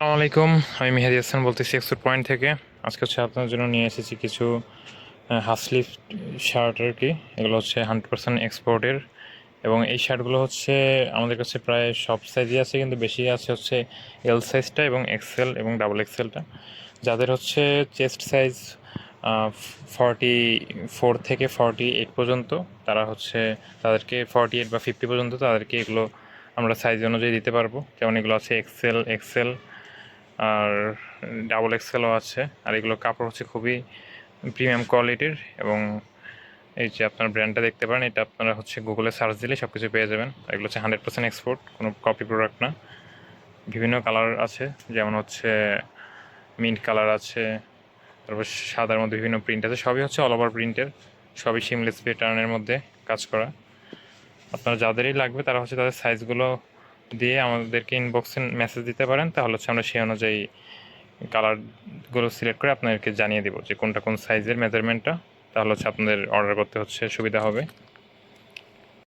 আসসালামু আলাইকুম। আমি মেহেদি হাসান বলতেছি এক্সপোর্ট পয়েন্ট থেকে। আজকে হচ্ছে আপনার জন্য নিয়ে এসেছি কিছু হাসলিভ শার্ট আর কি। এগুলো হচ্ছে 100% এক্সপোর্টের, এবং এই শার্টগুলো হচ্ছে আমাদের কাছে প্রায় সব সাইজই আছে, কিন্তু বেশি আছে হচ্ছে এল সাইজটা এবং এক্সেল এবং ডাবল এক্সেলটা। যাদের হচ্ছে চেস্ট সাইজ 44 থেকে 48 পর্যন্ত, তারা হচ্ছে তাদেরকে 48 বা 50 পর্যন্ত তাদেরকে এগুলো আমরা সাইজ অনুযায়ী দিতে পারবো। যেমন এগুলো আছে এক্সেল এক্সেল, আর ডাবল এক্সেলও আছে। আর এগুলো কাপড় হচ্ছে খুবই প্রিমিয়াম কোয়ালিটির, এবং এই যে আপনার ব্র্যান্ডটা দেখতে পারেন, এটা আপনারা হচ্ছে গুগলে সার্চ দিলে সব কিছু পেয়ে যাবেন। এগুলো হচ্ছে 100% এক্সপোর্ট, কোনো কপি প্রোডাক্ট না। বিভিন্ন কালার আছে, যেমন হচ্ছে মিন্ট কালার আছে, তারপর সাদার মধ্যে বিভিন্ন প্রিন্ট আছে, সবই হচ্ছে অল ওভার প্রিন্টের, সবই সিমলেস প্যাটার্নের মধ্যে কাজ করা। আপনারা যাদেরই লাগবে তারা হচ্ছে তাদের সাইজগুলো দিয়ে আমাদেরকে ইনবক্সে মেসেজ দিতে পারেন, তাহলে হচ্ছে আমরা সেই অনুযায়ী কালারগুলো সিলেক্ট করে আপনাদেরকে জানিয়ে দেবো যে কোনটা কোন সাইজের মেজারমেন্টটা। তাহলে হচ্ছে আপনাদের অর্ডার করতে হচ্ছে সুবিধা হবে।